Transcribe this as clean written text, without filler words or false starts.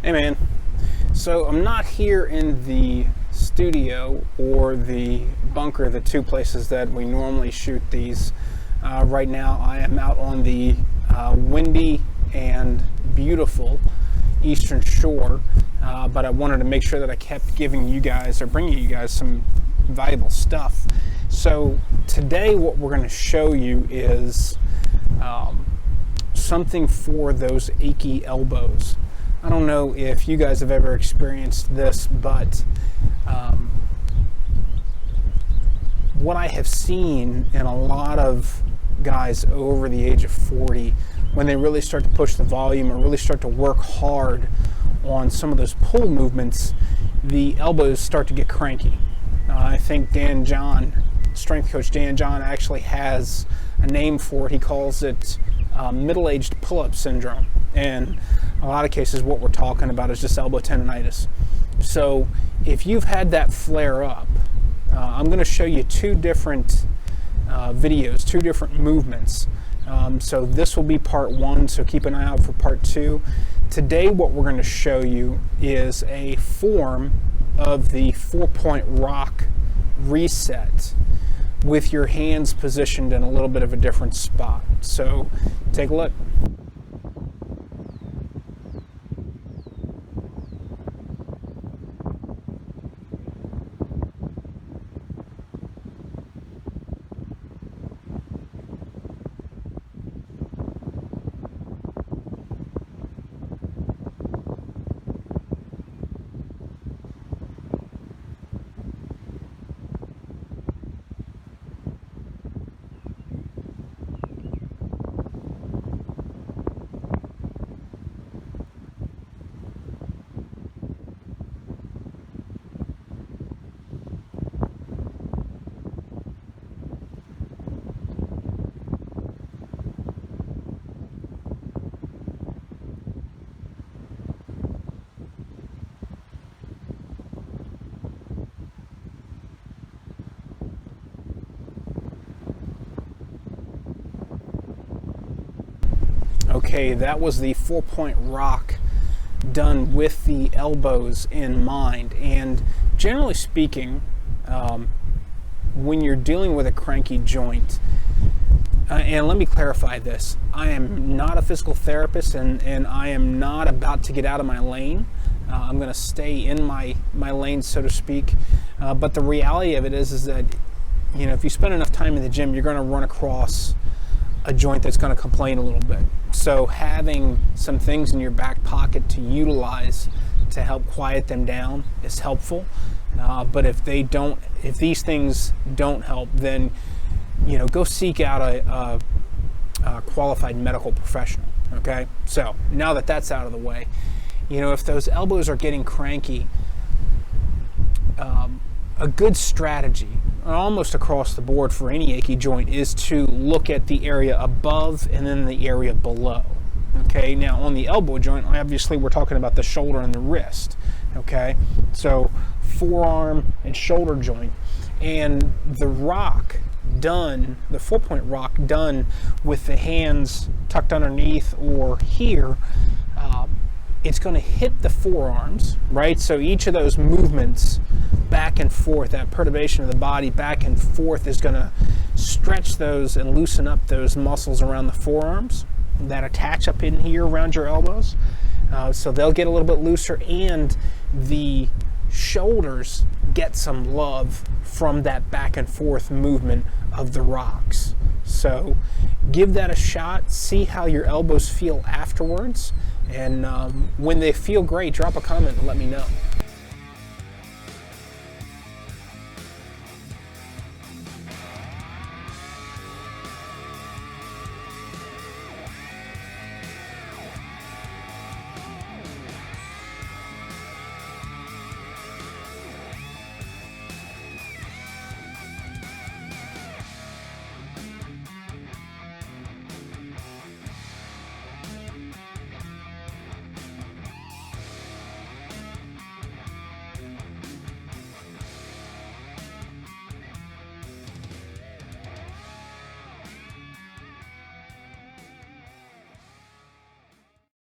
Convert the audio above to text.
Hey man, so I'm not here in the studio or the bunker, the two places that we normally shoot these. Right now I am out on the windy and beautiful eastern shore, but I wanted to make sure that I kept giving you guys, or bringing you guys, some valuable stuff. So today what we're going to show you is something for those achy elbows. I don't know if you guys have ever experienced this, but what I have seen in a lot of guys over the age of 40, when they really start to push the volume or really start to work hard on some of those pull movements, the elbows start to get cranky. I think strength coach Dan John actually has a name for it. He calls it middle-aged pull-up syndrome. And a lot of cases what we're talking about is just elbow tendonitis. So if you've had that flare up, I'm going to show you two different videos, two different movements. So this will be part one, so keep an eye out for part two. Today what we're going to show you is a form of the 4-point rock reset with your hands positioned in a little bit of a different spot. So take a look. Okay, that was the 4-point rock done with the elbows in mind. And generally speaking, when you're dealing with a cranky joint, and let me clarify this, I am not a physical therapist, and I am not about to get out of my lane. I'm going to stay in my lane, so to speak. But the reality of it is that, you know, if you spend enough time in the gym, you're going to run across a joint that's going to complain a little bit. So having some things in your back pocket to utilize to help quiet them down is helpful. But if these things don't help, then, you know, go seek out a qualified medical professional. Okay. So now that that's out of the way, you know, if those elbows are getting cranky, a good strategy almost across the board for any achy joint is to look at the area above and then the area below. Okay, now on the elbow joint, obviously we're talking about the shoulder and the wrist. Okay, so forearm and shoulder joint, and the rock done, the 4-point rock done with the hands tucked underneath or here, it's going to hit the forearms, right? So each of those movements back and forth, that perturbation of the body back and forth, is going to stretch those and loosen up those muscles around the forearms that attach up in here around your elbows. So they'll get a little bit looser, and the shoulders get some love from that back and forth movement of the rocks. So give that a shot, see how your elbows feel afterwards, and when they feel great, drop a comment and let me know.